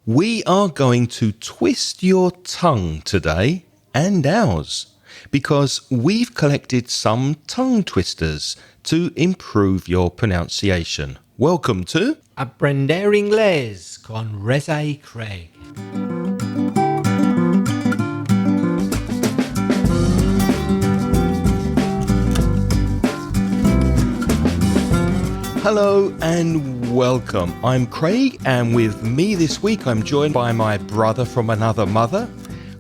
We are going to twist your tongue today and ours because we've collected some tongue twisters to improve your pronunciation. Welcome to Aprender Inglés con Reza y Craig. Hello and welcome. I'm Craig, and with me this week I'm joined by my brother from another mother.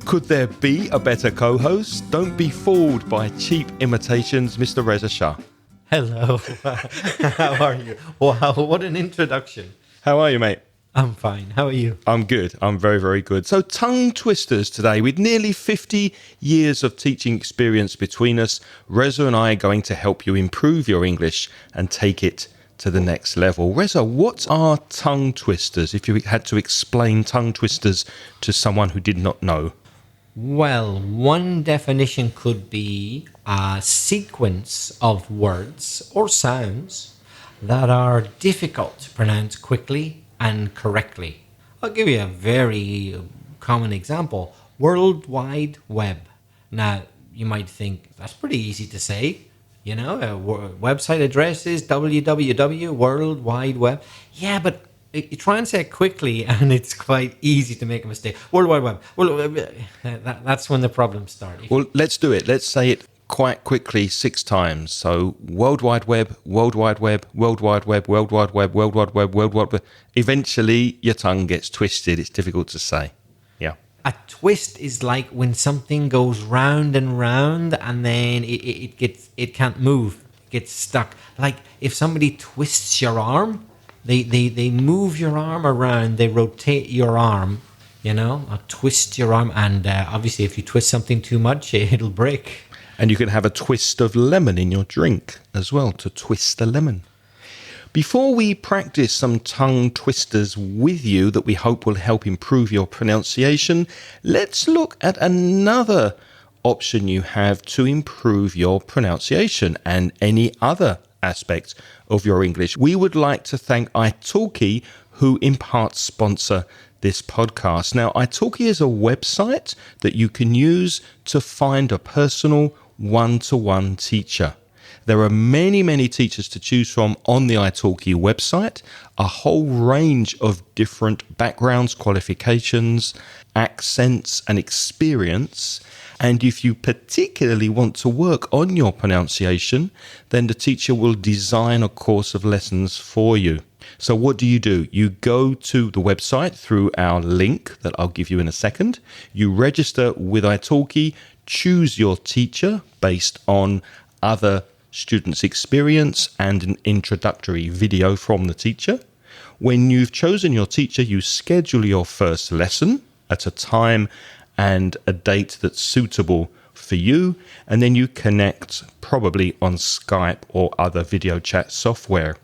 Could there be a better co-host? Don't be fooled by cheap imitations, Mr. Reza Shah. Hello. How are you? Wow, what an introduction. How are you, mate? I'm fine. How are you? I'm good. I'm very, very good. So tongue twisters today. With nearly 50 years of teaching experience between us, Reza and I are going to help you improve your English and take it to the next level. Reza, what are tongue twisters, if you had to explain tongue twisters to someone who did not know? Well, one definition could be a sequence of words or sounds that are difficult to pronounce quickly and correctly. I'll give you a very common example. World Wide Web. Now, you might think that's pretty easy to say. You know, a website address is www, World Wide Web. Yeah, but you try and say it quickly and it's quite easy to make a mistake. World Wide Web. Well, that's when the problems start. Well, let's do it. Let's say it quite quickly 6 times. So, World Wide Web, World Wide Web, World Wide Web, World Wide Web, World Wide Web, World Wide Web. Eventually, your tongue gets twisted. It's difficult to say. Yeah. A twist is like when something goes round and round and then it can't move. It gets stuck. Like if somebody twists your arm, they move your arm around, they rotate your arm, you know, twist your arm. And obviously if you twist something too much, it'll break. And you can have a twist of lemon in your drink as well, to twist the lemon. Before we practice some tongue twisters with you that we hope will help improve your pronunciation, let's look at another option you have to improve your pronunciation and any other aspect of your English. We would like to thank ITalkie, who in part sponsor this podcast. Now, ITalkie is a website that you can use to find a personal one-to-one teacher. There are many, many teachers to choose from on the iTalkie website, a whole range of different backgrounds, qualifications, accents, and experience. And if you particularly want to work on your pronunciation, then the teacher will design a course of lessons for you. So what do? You go to the website through our link that I'll give you in a second. You register with iTalkie, choose your teacher based on other students' experience and an introductory video from the teacher. When you've chosen your teacher, you schedule your first lesson at a time and a date that's suitable for you, and then you connect probably on Skype or other video chat software.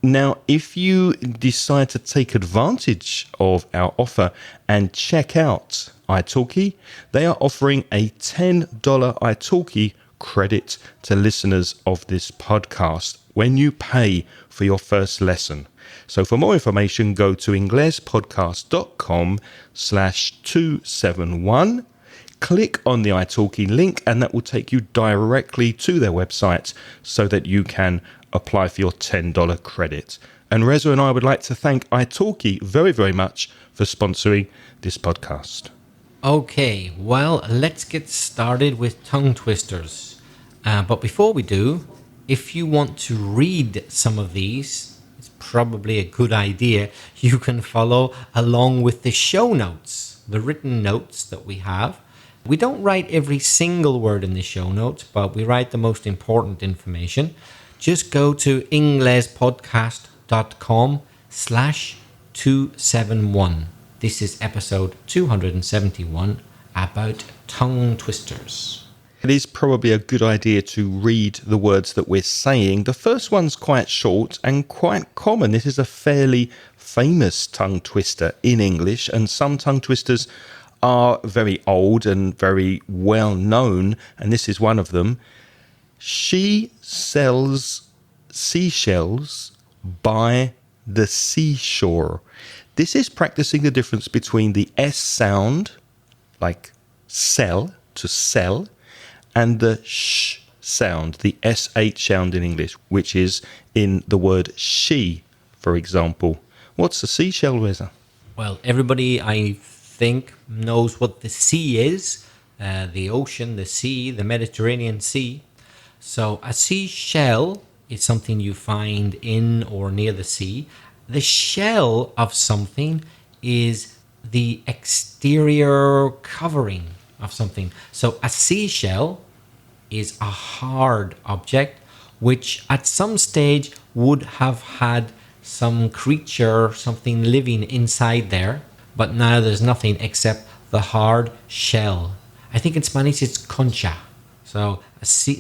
Now, if you decide to take advantage of our offer and check out iTalkie, they are offering a $10 iTalkie credit to listeners of this podcast when you pay for your first lesson. So for more information, go to inglespodcast.com/271, click on the iTalkie link, and that will take you directly to their website so that you can apply for your $10 credit. And Reza and I would like to thank iTalkie very, very much for sponsoring this podcast. Okay, well, let's get started with tongue twisters. But before we do, if you want to read some of these, it's probably a good idea. You can follow along with the show notes, the written notes that we have. We don't write every single word in the show notes, but we write the most important information. Just go to inglespodcast.com/271. This is episode 271 about tongue twisters. It is probably a good idea to read the words that we're saying. The first one's quite short and quite common. This is a fairly famous tongue twister in English, and some tongue twisters are very old and very well known, and this is one of them. She sells seashells by the seashore. This is practicing the difference between the S sound, like sell, to sell, and the sh sound, the SH sound in English, which is in the word she, for example. What's a seashell, Reza? Well, everybody, I think, knows what the sea is. The ocean, the sea, the Mediterranean Sea. So a seashell is something you find in or near the sea. The shell of something is the exterior covering of something. So a seashell is a hard object which at some stage would have had some creature, something living inside there, but now there's nothing except the hard shell. I think in Spanish it's concha. So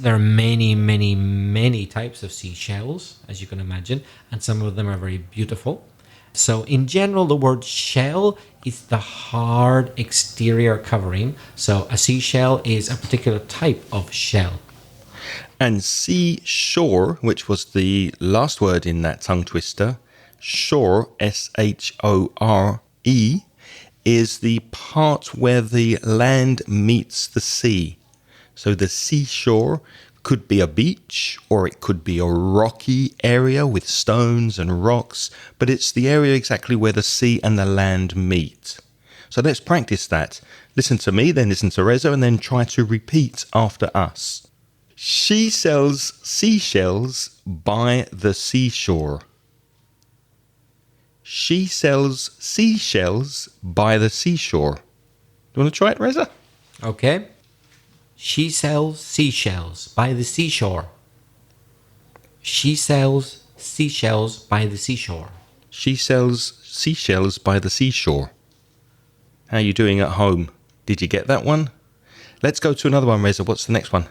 there are many, many, many types of seashells, as you can imagine, and some of them are very beautiful. So in general, the word shell is the hard exterior covering. So a seashell is a particular type of shell. And seashore, which was the last word in that tongue twister, shore, S-H-O-R-E, is the part where the land meets the sea. So the seashore could be a beach or it could be a rocky area with stones and rocks, but it's the area exactly where the sea and the land meet. So let's practice that. Listen to me, then listen to Reza, and then try to repeat after us. She sells seashells by the seashore. She sells seashells by the seashore. Do you want to try it, Reza? Okay. She sells seashells by the seashore. She sells seashells by the seashore. She sells seashells by the seashore. How are you doing at home? Did you get that one? Let's go to another one, Reza. What's the next one?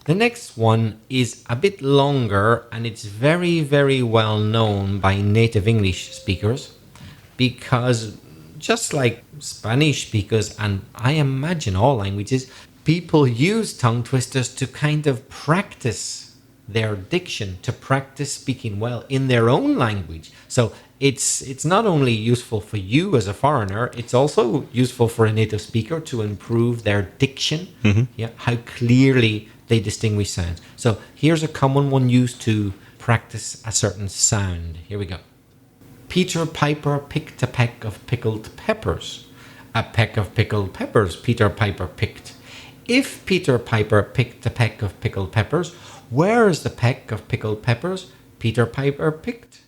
The next one is a bit longer and it's very, very well known by native English speakers because just like Spanish speakers, and I imagine all languages, people use tongue twisters to kind of practice their diction, to practice speaking well in their own language. So it's not only useful for you as a foreigner, it's also useful for a native speaker to improve their diction, how clearly they distinguish sounds. So here's a common one used to practice a certain sound. Here we go. Peter Piper picked a peck of pickled peppers. A peck of pickled peppers Peter Piper picked. If Peter Piper picked a peck of pickled peppers, where is the peck of pickled peppers Peter Piper picked?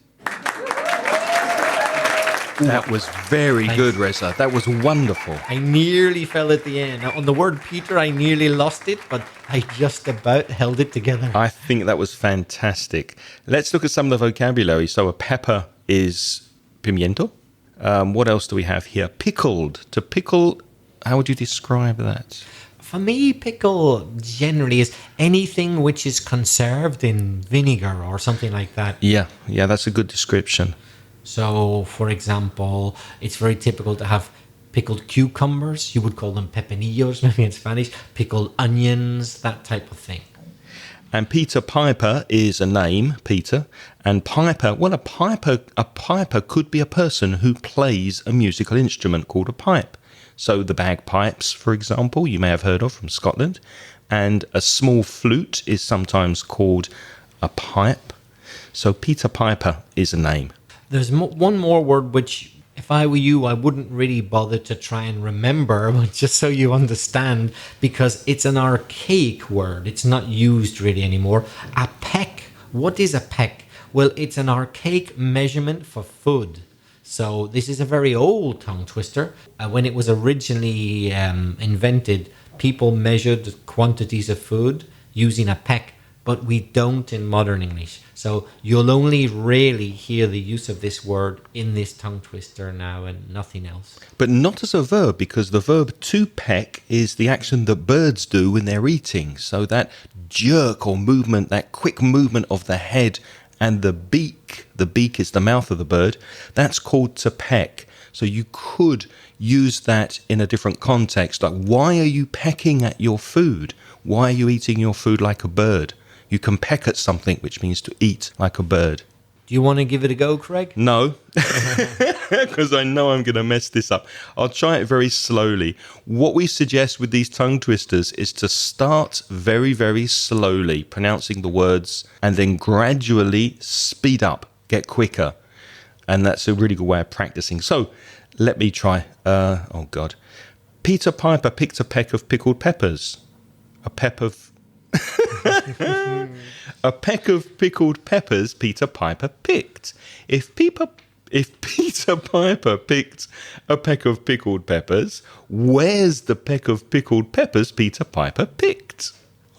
That was very Thanks. good, Reza. That was wonderful. I nearly fell at the end. Now, on the word Peter, I nearly lost it, but I just about held it together. I think that was fantastic. Let's look at some of the vocabulary. So a pepper is pimiento. What else do we have here? Pickled. To pickle, how would you describe that? For me, pickle generally is anything which is conserved in vinegar or something like that. Yeah, that's a good description. So, for example, it's very typical to have pickled cucumbers. You would call them pepinillos, maybe in Spanish. Pickled onions, that type of thing. And Peter Piper is a name, Peter. And Piper, well, a piper could be a person who plays a musical instrument called a pipe. So the bagpipes, for example, you may have heard of from Scotland. And a small flute is sometimes called a pipe. So Peter Piper is a name. There's one more word which, if I were you, I wouldn't really bother to try and remember, but just so you understand, because it's an archaic word. It's not used really anymore. A peck. What is a peck? Well, it's an archaic measurement for food. So this is a very old tongue twister. When it was originally invented, people measured quantities of food using a peck, but we don't in modern English. So you'll only rarely hear the use of this word in this tongue twister now and nothing else. But not as a verb, because the verb to peck is the action that birds do when they're eating. So that jerk or movement, that quick movement of the head and the beak is the mouth of the bird, that's called to peck. So you could use that in a different context. Like, why are you pecking at your food? Why are you eating your food like a bird? You can peck at something, which means to eat like a bird. Do you want to give it a go, Craig? No, because I know I'm going to mess this up. I'll try it very slowly. What we suggest with these tongue twisters is to start very, very slowly, pronouncing the words, and then gradually speed up, get quicker. And that's a really good way of practicing. So let me try. Oh, God. Peter Piper picked a peck of pickled peppers. A peck of pickled peppers Peter Piper picked. If Peter Piper picked a peck of pickled peppers, where's the peck of pickled peppers Peter Piper picked?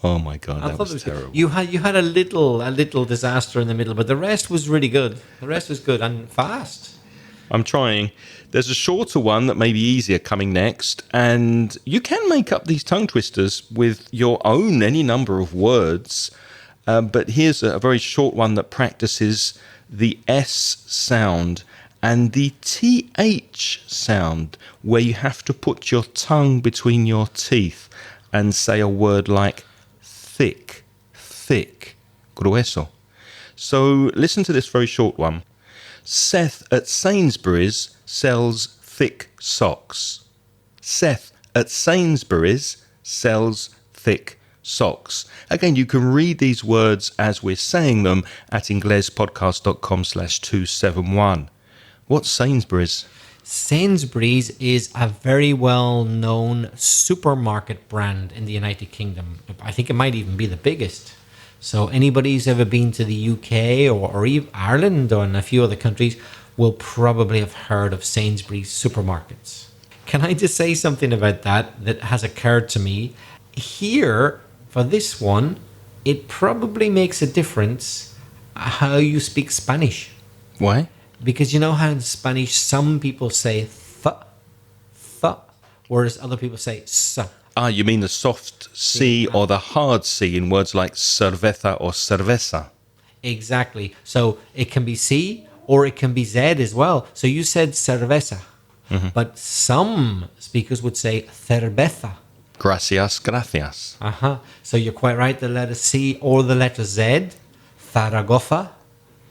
Oh my God, that was terrible. You had a little disaster in the middle, but the rest was really good. The rest was good and fast. I'm trying. There's a shorter one that may be easier coming next, and you can make up these tongue twisters with your own any number of words. But here's a very short one that practices the S sound and the TH sound, where you have to put your tongue between your teeth and say a word like thick, thick, grueso. So listen to this very short one. Seth at Sainsbury's sells thick socks. Seth at Sainsbury's sells thick socks. Again, you can read these words as we're saying them at inglespodcast.com/271. What's Sainsbury's? Sainsbury's is a very well-known supermarket brand in the United Kingdom. I think it might even be the biggest. So anybody who's ever been to the UK or even Ireland or in a few other countries will probably have heard of Sainsbury's supermarkets. Can I just say something about that has occurred to me? Here, for this one, it probably makes a difference how you speak Spanish. Why? Because you know how in Spanish some people say th, whereas other people say s. Ah, you mean the soft C or the hard C in words like cerveza or cerveza? Exactly. So it can be C or it can be Z as well. So you said cerveza, but some speakers would say cerveza. Gracias, gracias. So you're quite right, the letter C or the letter Z. Zaragoza,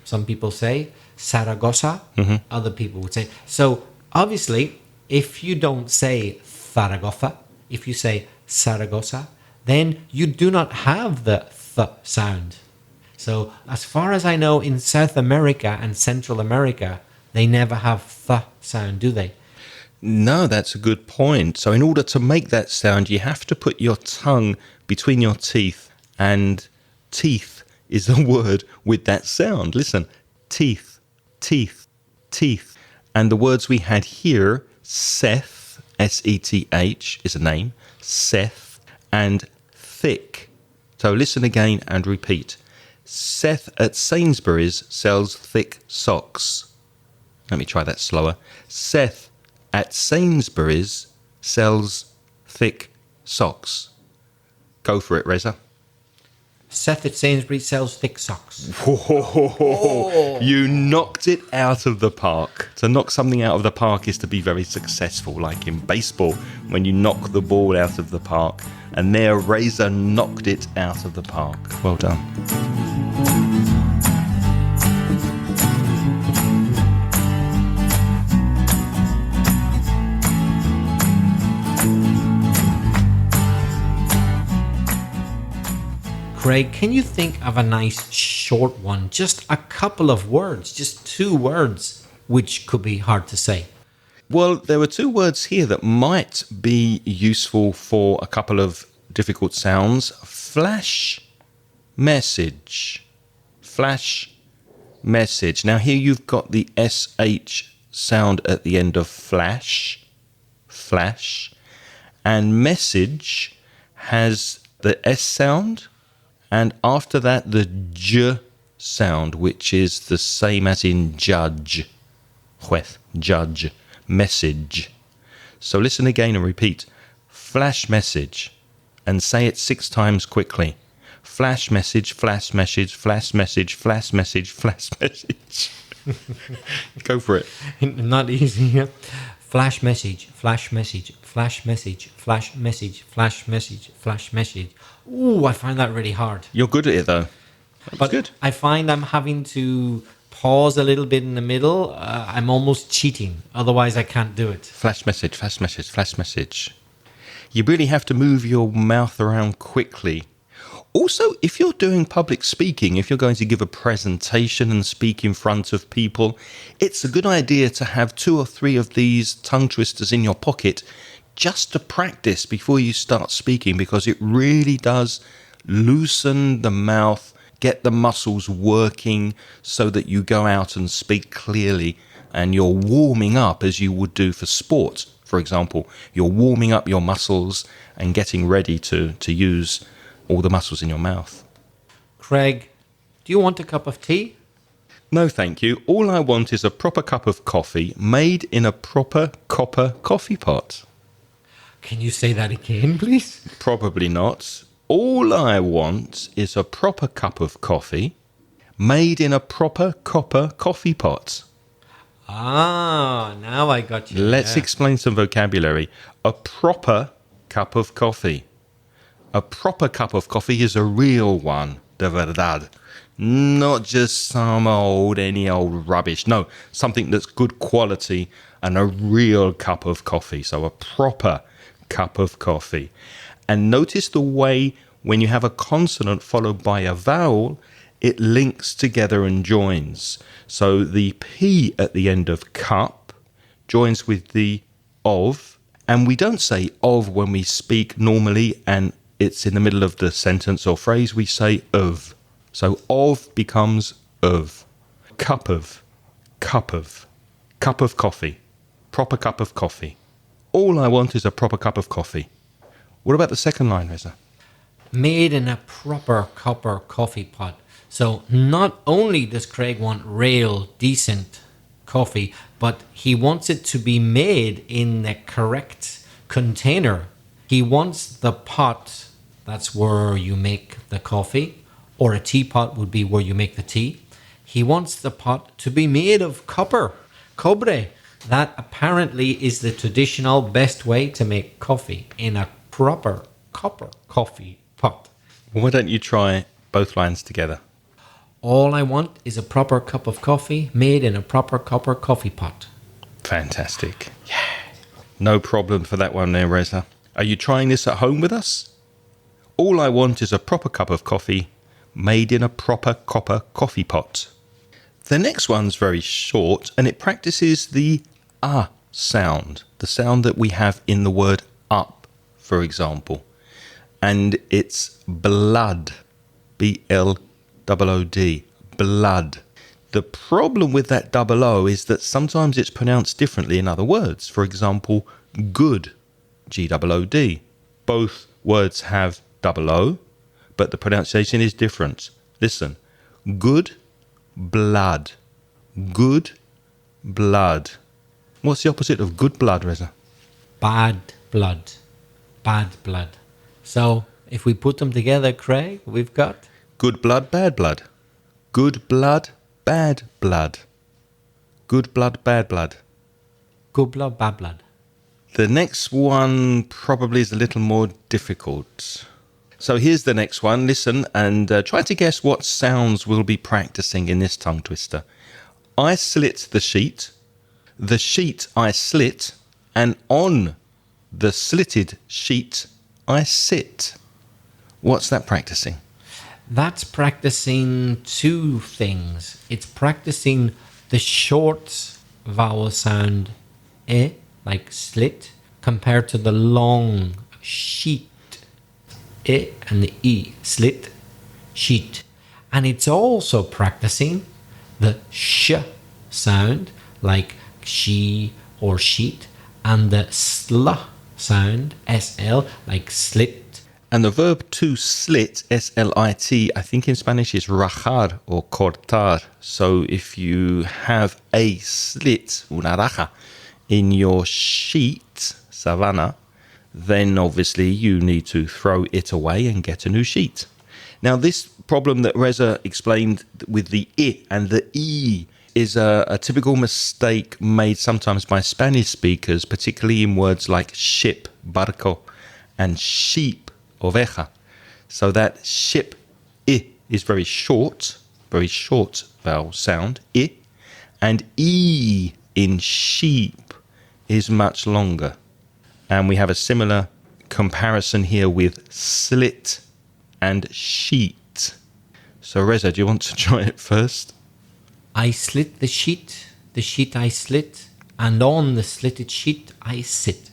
some people say. Zaragoza, other people would say. So obviously, if you don't say Zaragoza, if you say Zaragoza, then you do not have the th sound. So as far as I know, in South America and Central America, they never have th sound, do they? No, that's a good point. So in order to make that sound, you have to put your tongue between your teeth, and teeth is a word with that sound. Listen, teeth, teeth, teeth. And the words we had here, Seth, S-E-T-H is a name, Seth, and thick. So listen again and repeat. Seth at Sainsbury's sells thick socks. Let me try that slower. Seth at Sainsbury's sells thick socks. Go for it, Reza. Seth at Sainsbury's sells thick socks. You knocked it out of the park. To knock something out of the park is to be very successful, like in baseball, when you knock the ball out of the park. And there, Reza knocked it out of the park. Well done. Craig, can you think of a nice short one? Just a couple of words, just 2 words, which could be hard to say. Well, there were 2 words here that might be useful for a couple of difficult sounds. Flash message. Flash message. Now here you've got the SH sound at the end of flash. Flash. And message has the S sound. And after that, the J sound, which is the same as in judge. Juez, judge, message. So listen again and repeat. Flash message. And say it 6 times quickly. Flash message, flash message, flash message, flash message, flash message. Go for it. Not easy. Flash message, flash message, flash message, flash message, flash message, flash message. Ooh, I find that really hard. You're good at it, though. But good. I find I'm having to pause a little bit in the middle, I'm almost cheating. Otherwise, I can't do it. Flash message, flash message, flash message. You really have to move your mouth around quickly. Also, if you're doing public speaking, if you're going to give a presentation and speak in front of people, it's a good idea to have 2 or 3 of these tongue twisters in your pocket just to practice before you start speaking, because it really does loosen the mouth, get the muscles working so that you go out and speak clearly, and you're warming up as you would do for sport. For example, you're warming up your muscles and getting ready to use all the muscles in your mouth. Craig, do you want a cup of tea? No, thank you. All I want is a proper cup of coffee made in a proper copper coffee pot. Can you say that again, please? Probably not. All I want is a proper cup of coffee made in a proper copper coffee pot. Ah, now I got you. Let's explain some vocabulary. A proper cup of coffee. A proper cup of coffee is a real one, de verdad. Not just any old rubbish. No, something that's good quality and a real cup of coffee. So a proper cup of coffee. And notice the way when you have a consonant followed by a vowel, it links together and joins. So the P at the end of cup joins with the of, and we don't say of when we speak normally and it's in the middle of the sentence or phrase, we say of. So of becomes of. Cup of coffee, proper cup of coffee. All I want is a proper cup of coffee. What about the second line, Reza? Made in a proper copper coffee pot. So not only does Craig want real, decent coffee, but he wants it to be made in the correct container. He wants the pot, that's where you make the coffee, or a teapot would be where you make the tea. He wants the pot to be made of copper, cobre. That apparently is the traditional best way to make coffee, in a proper copper coffee pot. Why don't you try both lines together? All I want is a proper cup of coffee made in a proper copper coffee pot. Fantastic. Yeah. No problem for that one there, Reza. Are you trying this at home with us? All I want is a proper cup of coffee made in a proper copper coffee pot. The next one's very short and it practices the sound, the sound that we have in the word up, for example. And it's blood, B-L-O-O-D, blood. The problem with that double O is that sometimes it's pronounced differently in other words. For example, good, G-O-O-D. Both words have double O, but the pronunciation is different. Listen, good blood, good blood. What's the opposite of good blood, Reza? Bad blood, bad blood. So if we put them together, Craig, we've got good blood, bad blood. Good blood, bad blood. Good blood, bad blood. good blood, bad blood. The next one probably is a little more difficult. So here's the next one. Listen and try to guess what sounds we'll be practicing in this tongue twister. I slit the sheet I slit, and on the slitted sheet I sit. What's that practicing? That's practicing two things. It's practicing the short vowel sound e, like slit, compared to the long sheet e and the e, slit, sheet. And it's also practicing the sh sound, like she or sheet, and the sl sound, sl, like slit. And the verb to slit, S-L-I-T, I think in Spanish is rajar or cortar. So if you have a slit, una raja, in your sheet, savannah, then obviously you need to throw it away and get a new sheet. Now this problem that Reza explained with the I and the E is a typical mistake made sometimes by Spanish speakers, particularly in words like ship, barco, and sheep, oveja. So that ship, I, is very short, very short vowel sound, I, and E in sheep is much longer. And we have a similar comparison here with slit and sheet. So Reza, do you want to try it first? I slit the sheet I slit, and on the slitted sheet I sit.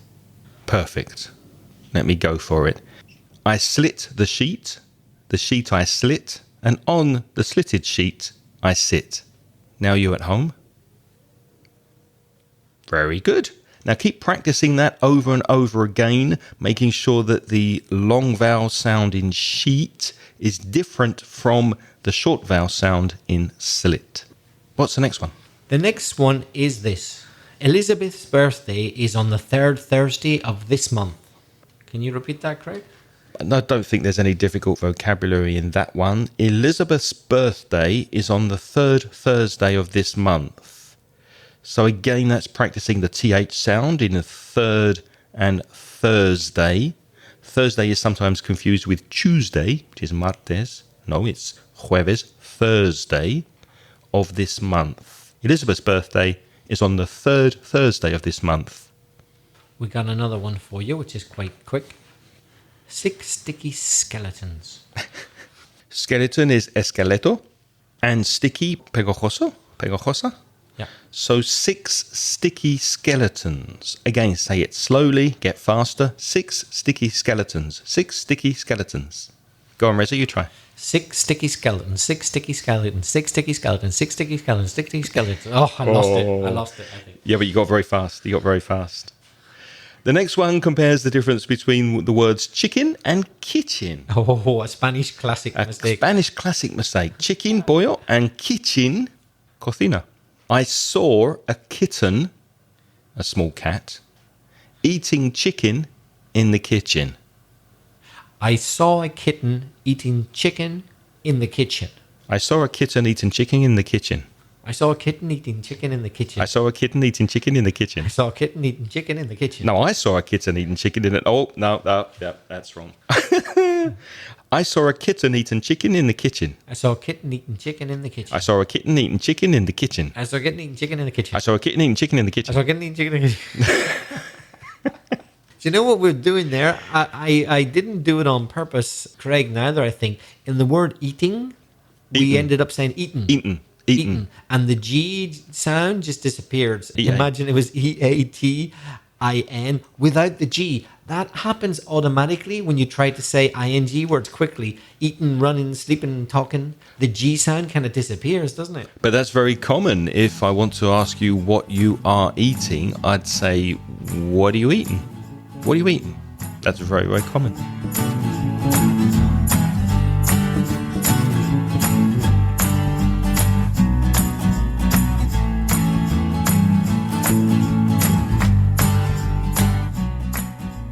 Perfect. Let me go for it. I slit the sheet I slit, and on the slitted sheet I sit. Now you at home? Very good. Now keep practicing that over and over again, making sure that the long vowel sound in sheet is different from the short vowel sound in slit. What's the next one? The next one is this. Elizabeth's birthday is on the 3rd Thursday of this month. Can you repeat that, Craig? I don't think there's any difficult vocabulary in that one. Elizabeth's birthday is on the 3rd Thursday of this month. So again, that's practicing the TH sound in the third and Thursday. Thursday is sometimes confused with Tuesday, which is martes. No, it's jueves, Thursday of this month. Elizabeth's birthday is on the 3rd Thursday of this month. We got another one for you, which is quite quick. 6 sticky skeletons. Skeleton is esqueleto, and sticky, pegajosa. Yeah. So 6 sticky skeletons. Again, say it slowly, get faster. 6 sticky skeletons. 6 sticky skeletons. Go on, Reza, you try. 6 sticky skeletons, 6 sticky skeletons, 6 sticky skeletons, 6 sticky skeletons, 6 sticky skeletons. Oh, I lost it, I think. Yeah, but you got very fast. The next one compares the difference between the words chicken and kitchen. Oh, a Spanish classic mistake. Spanish classic mistake. Chicken, pollo, and kitchen, cocina. I saw a kitten, a small cat, eating chicken in the kitchen. I saw a kitten eating chicken in the kitchen. I saw a kitten eating chicken in the kitchen. I saw a kitten eating chicken in the kitchen. I saw a kitten eating chicken in the kitchen. I saw a kitten eating chicken in the kitchen. No, I saw a kitten eating chicken in it. Oh, no, yeah, that's wrong. I saw a kitten eating chicken in the kitchen. I saw a kitten eating chicken in the kitchen. I saw a kitten eating chicken in the kitchen. I saw a kitten eating chicken in the kitchen. I saw a kitten eating chicken in the kitchen. I saw a kitten eating chicken in the kitchen. Do you know what we're doing there? I didn't do it on purpose, Craig, neither, I think. In the word eating, we ended up saying eaten. Eaten. And the G sound just disappeared. E-A. Imagine it was EATIN without the G. That happens automatically when you try to say ing words quickly. Eating, running, sleeping, talking. The G sound kind of disappears, doesn't it? But that's very common. If I want to ask you what you are eating, I'd say, what are you eating? What are you eating? That's very, very common.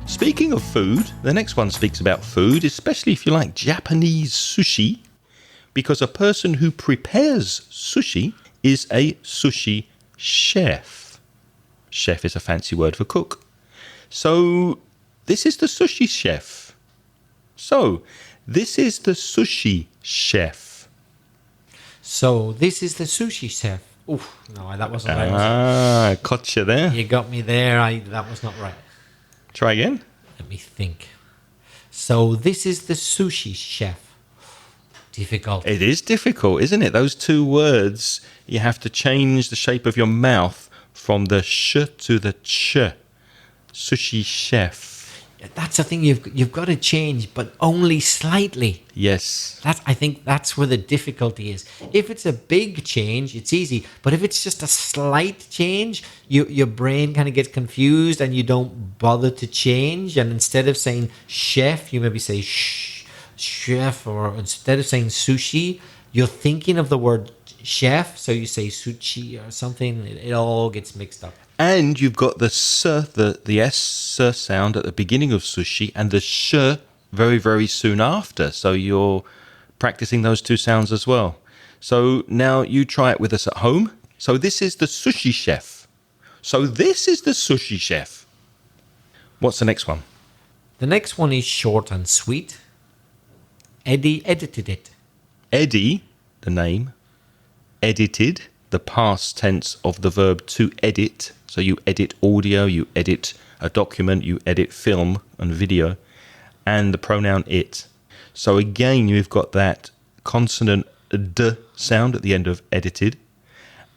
Speaking of food, the next one speaks about food, especially if you like Japanese sushi, because a person who prepares sushi is a sushi chef. Chef is a fancy word for cook. So, this is the sushi chef. So, this is the sushi chef. So, this is the sushi chef. Oof, no, that wasn't right. Ah, caught you there. You got me there. That was not right. Try again. Let me think. So, this is the sushi chef. Difficult. It is difficult, isn't it? Those two words, you have to change the shape of your mouth from the sh to the ch. Sushi chef. That's the thing you've got to change, but only slightly. Yes. I think that's where the difficulty is. If it's a big change, it's easy. But if it's just a slight change, your brain kind of gets confused and you don't bother to change. And instead of saying chef, you maybe say chef, or instead of saying sushi, you're thinking of the word chef, so you say sushi or something. It all gets mixed up. And you've got the s, the s sound at the beginning of sushi, and the sh very, very soon after. So you're practicing those two sounds as well. So now you try it with us at home. So this is the sushi chef. So this is the sushi chef. What's the next one? The next one is short and sweet. Eddie edited it. Eddie, the name. Edited, the past tense of the verb to edit. So you edit audio, you edit a document, you edit film and video. And the pronoun it. So again, you've got that consonant d sound at the end of edited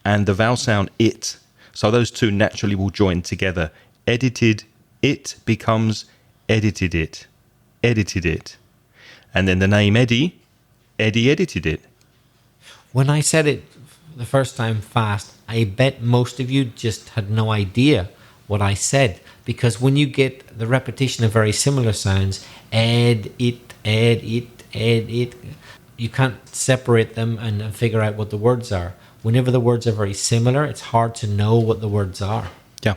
and the vowel sound it. So those two naturally will join together. Edited it becomes edited it. Edited it. And then the name Eddie edited it. When I said it the first time fast, I bet most of you just had no idea what I said, because when you get the repetition of very similar sounds, ed, it, you can't separate them and figure out what the words are. Whenever the words are very similar, it's hard to know what the words are. Yeah.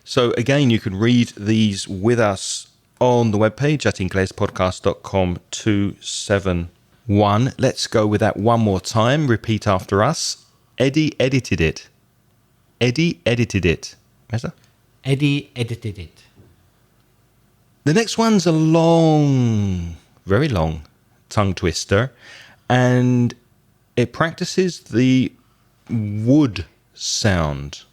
So again, you can read these with us on the webpage at inglespodcast.com 271. Let's go with that one more time. Repeat after us. Eddie edited it. Eddie edited it. Mesa? Eddie edited it. The next one's a long, very long tongue twister, and it practices the wood sound,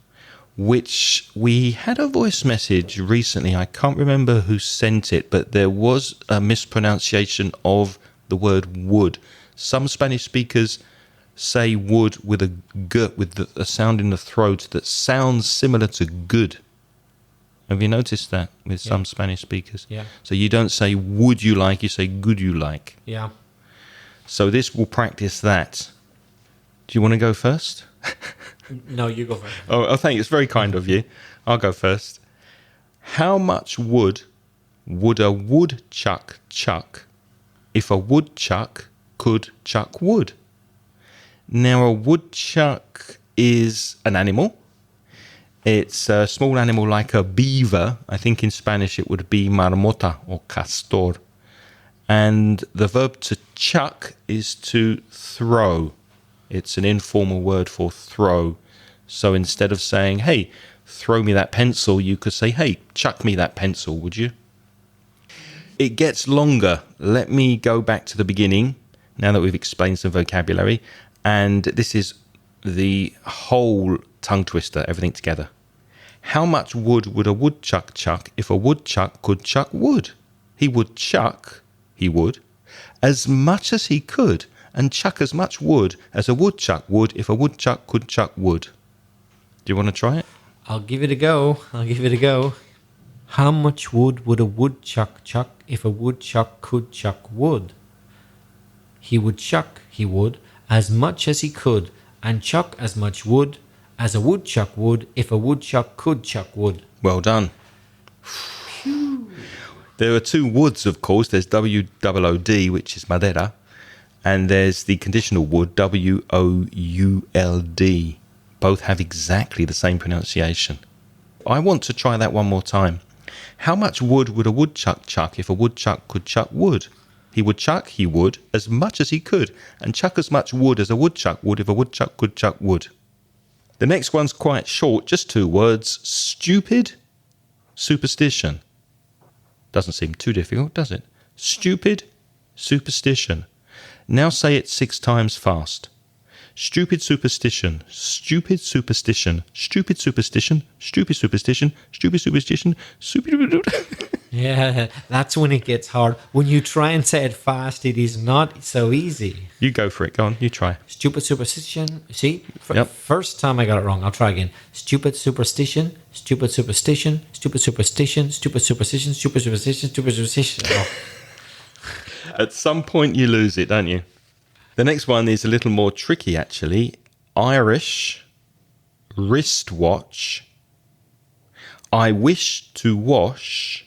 which we had a voice message recently. I can't remember who sent it, but there was a mispronunciation of the word wood. Some Spanish speakers say wood with a g, with a sound in the throat that sounds similar to good. Have you noticed that with some Spanish speakers? Yeah. So you don't say would you like, you say good you like. Yeah. So this will practice that. Do you want to go first? No, you go first. Oh, thank you. It's very kind of you. I'll go first. How much wood would a woodchuck chuck if a woodchuck could chuck wood? Now, a woodchuck is an animal. It's a small animal like a beaver. I think in Spanish it would be marmota or castor. And the verb to chuck is to throw. It's an informal word for throw. So instead of saying, hey, throw me that pencil, you could say, hey, chuck me that pencil, would you? It gets longer. Let me go back to the beginning, now that we've explained some vocabulary. And this is the whole tongue twister, everything together. How much wood would a woodchuck chuck if a woodchuck could chuck wood? He would chuck, he would, as much as he could, and chuck as much wood as a woodchuck would if a woodchuck could chuck wood. Do you want to try it? I'll give it a go. How much wood would a woodchuck chuck if a woodchuck could chuck wood? He would chuck, he would, as much as he could, and chuck as much wood as a woodchuck would if a woodchuck could chuck wood. Well done. Phew. There are two woods, of course. There's W-O-O-D, which is madera, and there's the conditional wood, W-O-U-L-D. Both have exactly the same pronunciation. I want to try that one more time. How much wood would a woodchuck chuck if a woodchuck could chuck wood? He would chuck, he would, as much as he could, and chuck as much wood as a woodchuck would if a woodchuck could chuck wood. The next one's quite short, just two words. Stupid, superstition. Doesn't seem too difficult, does it? Stupid, superstition. Now say it 6 times fast. Stupid superstition, stupid superstition, stupid superstition, stupid superstition, stupid superstition, stupid... Yeah, that's when it gets hard. When you try and say it fast, it is not so easy. You go for it. Go on, you try. Stupid superstition. See? Yep. First time I got it wrong. I'll try again. Stupid superstition, stupid superstition, stupid superstition, stupid superstition, stupid superstition, stupid superstition. Oh. At some point you lose it, don't you? The next one is a little more tricky, actually. Irish wristwatch. I wish to wash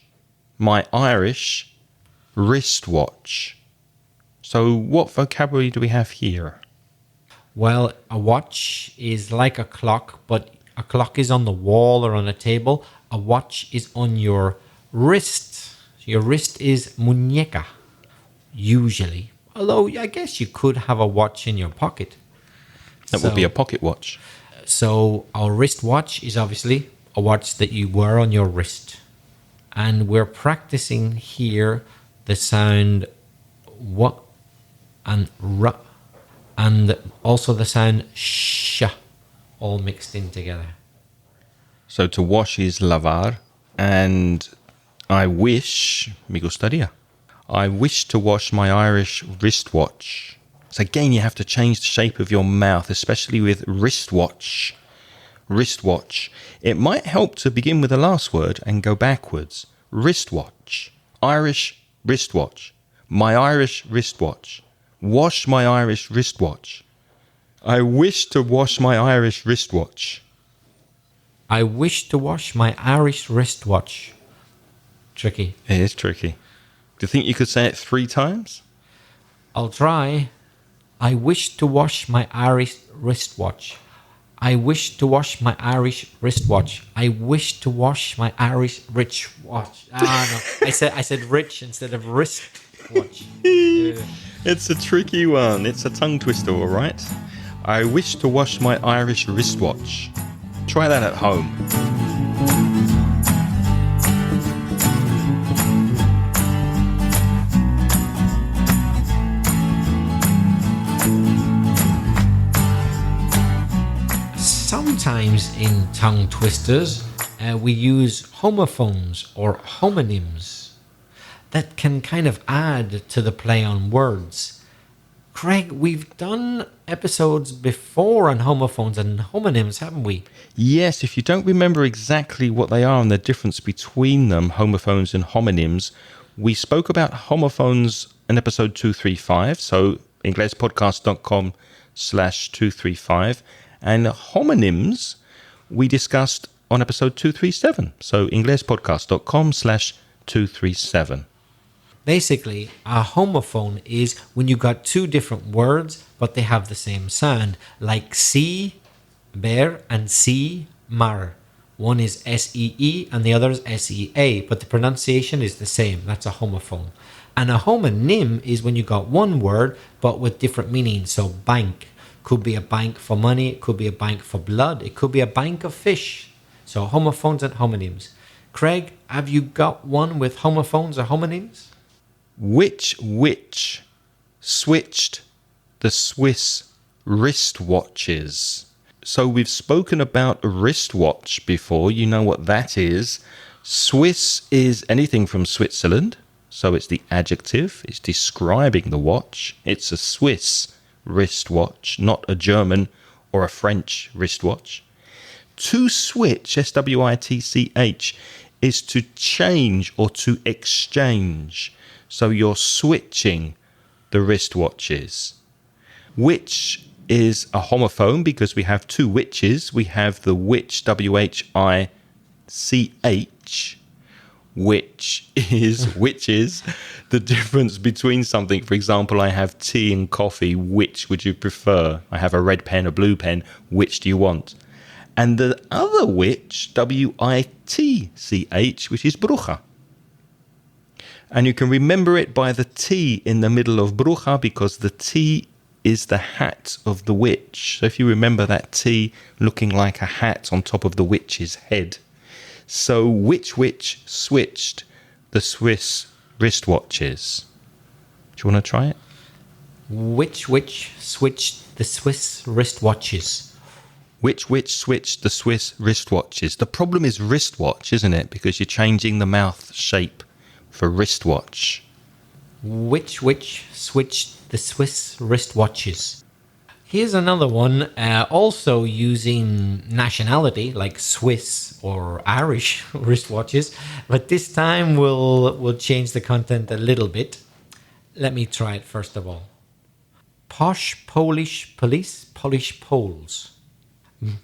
my Irish wristwatch. So what vocabulary do we have here? Well, a watch is like a clock, but a clock is on the wall or on a table. A watch is on your wrist. Your wrist is muñeca, usually. Although I guess you could have a watch in your pocket. That would be a pocket watch. So our wristwatch is obviously a watch that you wear on your wrist. And we're practicing here the sound w and r. and also the sound sh, all mixed in together. So to wash is lavar, and I wish, me gustaría. I wish to wash my Irish wristwatch. So again, you have to change the shape of your mouth, especially with wristwatch. Wristwatch. It might help to begin with the last word and go backwards. Wristwatch. Irish wristwatch. My Irish wristwatch. Wash my Irish wristwatch. I wish to wash my Irish wristwatch. I wish to wash my Irish wristwatch. Tricky. It is tricky. Do you think you could say it 3 times? I'll try. I wish to wash my Irish wristwatch. I wish to wash my Irish wristwatch. I wish to wash my Irish rich watch. No. I said rich instead of wristwatch. It's a tricky one. It's a tongue twister, all right? I wish to wash my Irish wristwatch. Try that at home. Sometimes in tongue twisters, we use homophones or homonyms that can kind of add to the play on words. Craig, we've done episodes before on homophones and homonyms, haven't we? Yes, if you don't remember exactly what they are and the difference between them, homophones and homonyms, we spoke about homophones in episode 235, so inglespodcast.com/235, and homonyms we discussed on episode 237, so inglespodcast.com/237. Basically, a homophone is when you got 2 different words, but they have the same sound, like see, bear, and see, mar. One is S-E-E and the other is S-E-A, but the pronunciation is the same. That's a homophone. And a homonym is when you got one word, but with different meanings. So bank could be a bank for money, it could be a bank for blood, it could be a bank of fish. So homophones and homonyms. Craig, have you got one with homophones or homonyms? Which switched the Swiss wristwatches? So we've spoken about a wristwatch before. You know what that is. Swiss is anything from Switzerland. So it's the adjective. It's describing the watch. It's a Swiss wristwatch, not a German or a French wristwatch. To switch, S-W-I-T-C-H, is to change or to exchange. So you're switching the wristwatches. Which is a homophone because we have 2 witches. We have the witch, W-H-I-C-H, which is the difference between something. For example, I have tea and coffee. Which would you prefer? I have a red pen, a blue pen. Which do you want? And the other witch, W-I-T-C-H, which is bruja. And you can remember it by the T in the middle of bruja because the T is the hat of the witch. So if you remember that T looking like a hat on top of the witch's head. So which witch switched the Swiss wristwatches? Do you want to try it? Which witch switched the Swiss wristwatches? Which witch switched the Swiss wristwatches? The problem is wristwatch, isn't it? Because you're changing the mouth shape for wristwatch. Which witch switched the Swiss wristwatches? Here's another one, also using nationality, like Swiss or Irish wristwatches, but this time we'll change the content a little bit. Let me try it first of all. Posh Polish police, Polish Poles.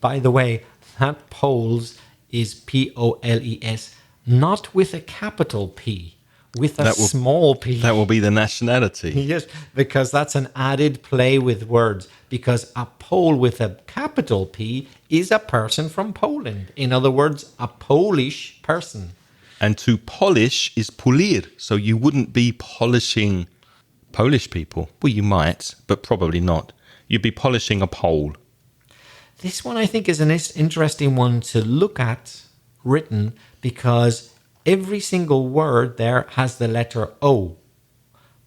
By the way, that Poles is P-O-L-E-S, not with a capital P, with a small p. That will be the nationality. Yes, because that's an added play with words. Because a Pole with a capital P is a person from Poland. In other words, a Polish person. And to polish is pulir. So you wouldn't be polishing Polish people. Well, you might, but probably not. You'd be polishing a Pole. This one I think is an interesting one to look at written because every single word there has the letter O,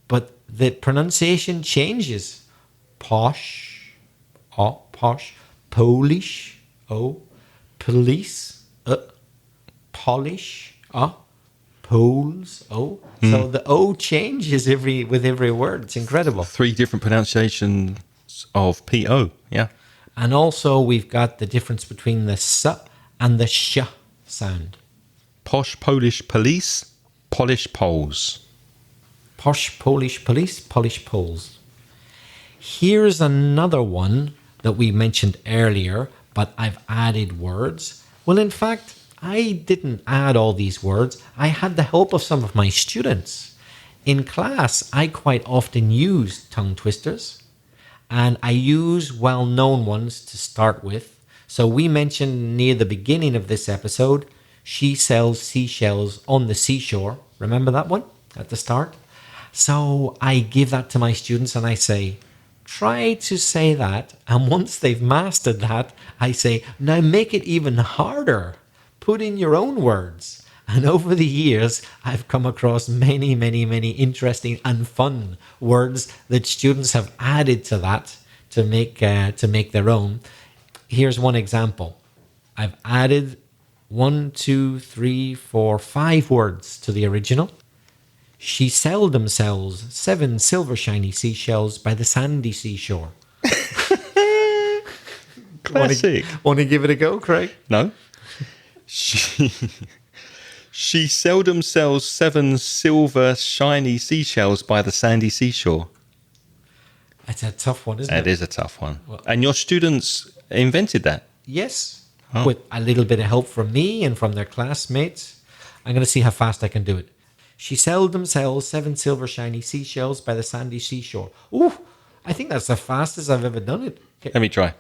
but the pronunciation changes. posh, posh, Polish, police, polish, Poles, So the O changes with every word. It's incredible. 3 different pronunciations of P-O, yeah. And also we've got the difference between the S and the Sh sound. Posh Polish police, Polish Poles. Posh Polish police, Polish Poles. Here's another one that we mentioned earlier, but I've added words. Well, in fact, I didn't add all these words. I had the help of some of my students. In class, I quite often use tongue twisters, and I use well-known ones to start with. So we mentioned near the beginning of this episode, she sells seashells on the seashore. Remember that one at the start? So I give that to my students and I say, try to say that. And once they've mastered that, I say, now make it even harder. Put in your own words. And over the years, I've come across many, many, many interesting and fun words that students have added to that to make their own. Here's one example. I've added 5 words to the original. She seldom sells 7 silver shiny seashells by the sandy seashore. Classic. Want to give it a go, Craig? No. She seldom sells 7 silver shiny seashells by the sandy seashore. It's a tough one, isn't it? It is a tough one. Well, and your students invented that? Yes. With a little bit of help from me and from their classmates. I'm going to see how fast I can do it. She seldom sells 7 silver shiny seashells by the sandy seashore. Ooh, I think that's the fastest I've ever done it. Okay. Let me try.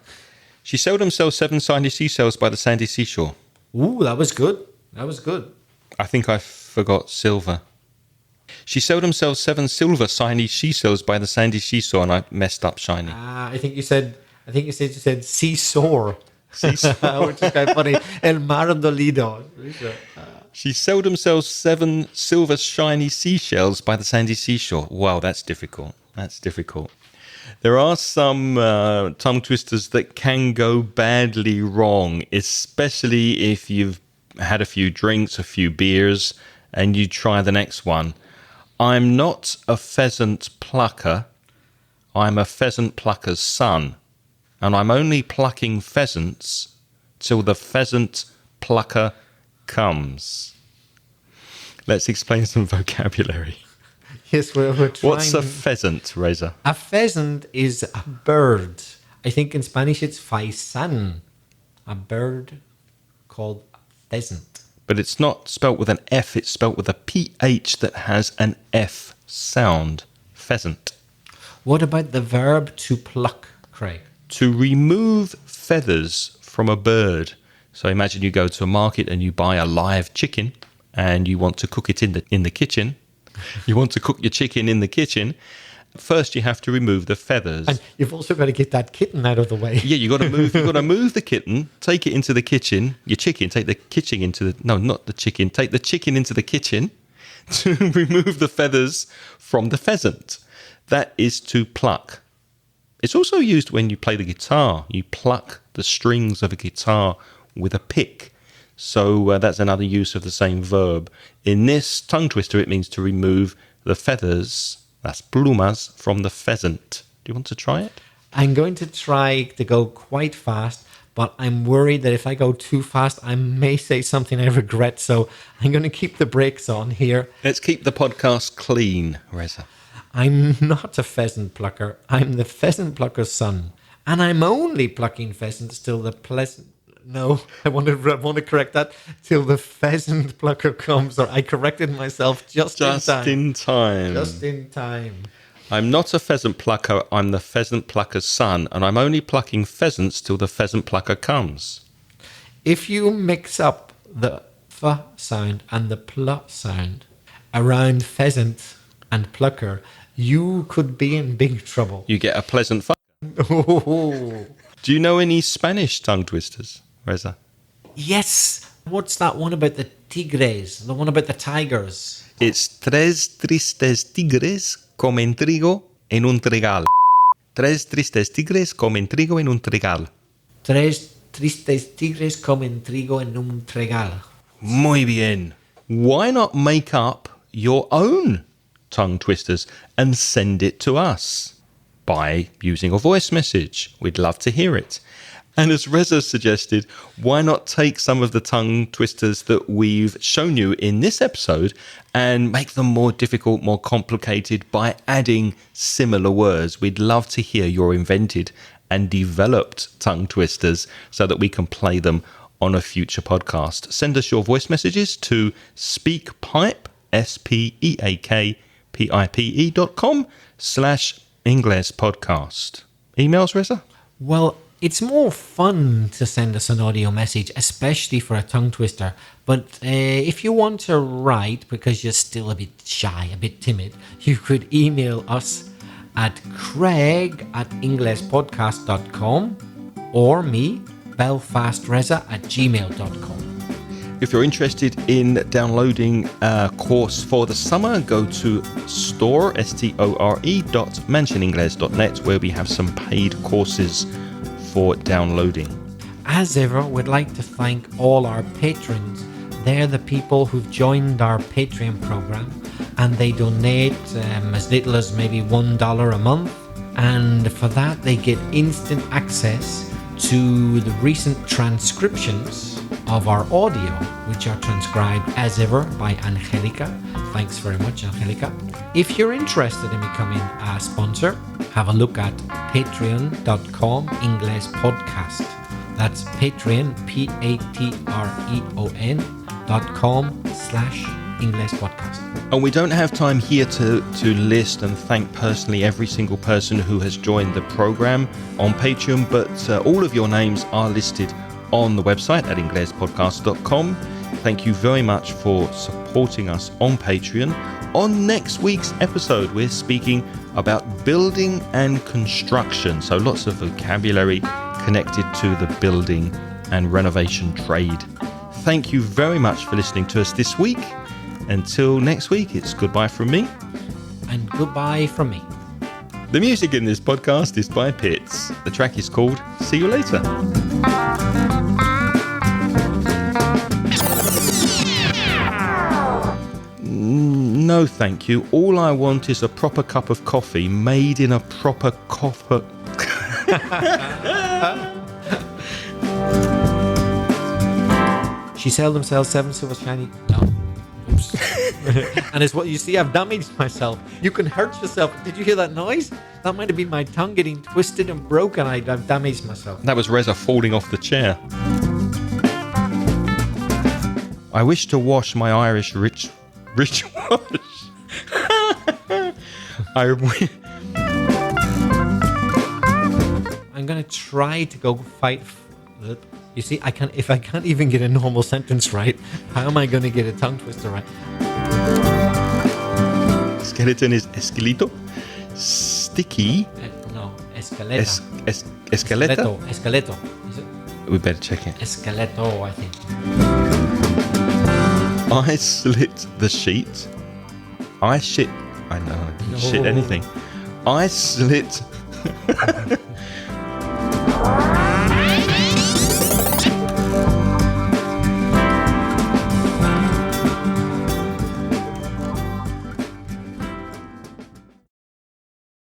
She seldom sells 7 shiny seashells by the sandy seashore. Ooh, that was good. That was good. I think I forgot silver. She seldom sells 7 silver shiny seashells by the sandy seashore, and I messed up shiny. I think you said seesaw. Seesaw. Which is kind of funny. El mar dolido. She seldom sells 7 silver shiny seashells by the sandy seashore. Wow, that's difficult. That's difficult. There are some tongue twisters that can go badly wrong, especially if you've had a few drinks, a few beers, and you try the next one. I'm not a pheasant plucker. I'm a pheasant plucker's son. And I'm only plucking pheasants till the pheasant plucker comes. Let's explain some vocabulary. Yes, we're trying. What's a pheasant, Reza? A pheasant is a bird. I think in Spanish it's faisan. A bird called pheasant. But it's not spelt with an F, it's spelt with a PH that has an F sound. Pheasant. What about the verb to pluck, Craig? To remove feathers from a bird. So imagine you go to a market and you buy a live chicken and you want to cook it in the kitchen. You want to cook your chicken in the kitchen. First, you have to remove the feathers. And you've also got to get that kitten out of the way. Yeah, you've got to move the kitten, take it into the kitchen. Your chicken, take the kitchen into the... No, not the chicken. Take the chicken into the kitchen to remove the feathers from the pheasant. That is to pluck. It's also used when you play the guitar. You pluck the strings of a guitar with a pick. So that's another use of the same verb. In this tongue twister, it means to remove the feathers, that's plumas, from the pheasant. Do you want to try it? I'm going to try to go quite fast, but I'm worried that if I go too fast, I may say something I regret. So I'm going to keep the brakes on here. Let's keep the podcast clean, Reza. I'm not a pheasant plucker. I'm the pheasant plucker's son. And I'm only plucking pheasants till the pleasant... No, I want to correct that. Till the pheasant plucker comes. Or I corrected myself just in time. Just in time. I'm not a pheasant plucker. I'm the pheasant plucker's son. And I'm only plucking pheasants till the pheasant plucker comes. If you mix up the f sound and the pl sound around pheasant and plucker, you could be in big trouble. You get a pleasant fucker. Do you know any Spanish tongue twisters, Reza? Yes. What's that one about the tigres? The one about the tigers? It's tres tristes tigres comen trigo en un trigal. Tres tristes tigres comen trigo en un trigal. Tres tristes tigres comen trigo en un trigal. Muy bien. Why not make up your own tongue twisters and send it to us by using a voice message? We'd love to hear it. And as Reza suggested, why not take some of the tongue twisters that we've shown you in this episode and make them more difficult, more complicated by adding similar words? We'd love to hear your invented and developed tongue twisters so that we can play them on a future podcast. Send us your voice messages to speakpipe, speakpipe.com/English podcast. Emails, Reza? Well, it's more fun to send us an audio message, especially for a tongue twister. But if you want to write, because you're still a bit shy, a bit timid, you could email us at craig@englishpodcast.com or me, belfastreza@gmail.com. If you're interested in downloading a course for the summer, go to store.mansioningles.net, where we have some paid courses for downloading. As ever, we'd like to thank all our patrons. They're the people who've joined our Patreon program, and they donate as little as maybe $1 a month. And for that, they get instant access to the recent transcriptions of our audio, which are transcribed as ever by Angelica. Thanks very much, Angelica. If you're interested in becoming a sponsor, have a look at patreon.com English podcast. That's Patreon, patreon.com/English podcast. And we don't have time here to list and thank personally every single person who has joined the program on Patreon, but all of your names are listed on the website at englishpodcast.com. Thank you very much for supporting us on Patreon. On next week's episode, we're speaking about building and construction. So lots of vocabulary connected to the building and renovation trade. Thank you very much for listening to us this week. Until next week, it's goodbye from me. And goodbye from me. The music in this podcast is by Pitts. The track is called See You Later. No, thank you. All I want is a proper cup of coffee made in a proper copper. She seldom sells 7 silver shiny. No. Oops. And it's what you see, I've damaged myself. You can hurt yourself. Did you hear that noise? That might have been my tongue getting twisted and broken. I've damaged myself. That was Reza falling off the chair. I wish to wash my Irish rich wash. I'm gonna try to go fight. You see, if I can't even get a normal sentence right, how am I gonna get a tongue twister right? Skeleton is esqueleto. Sticky. No, esqueleto. Esqueleto. Esqueleto. Is it? We better check it. Esqueleto, I think. I slit the sheet. I shit. I know. I can shit anything. I slit.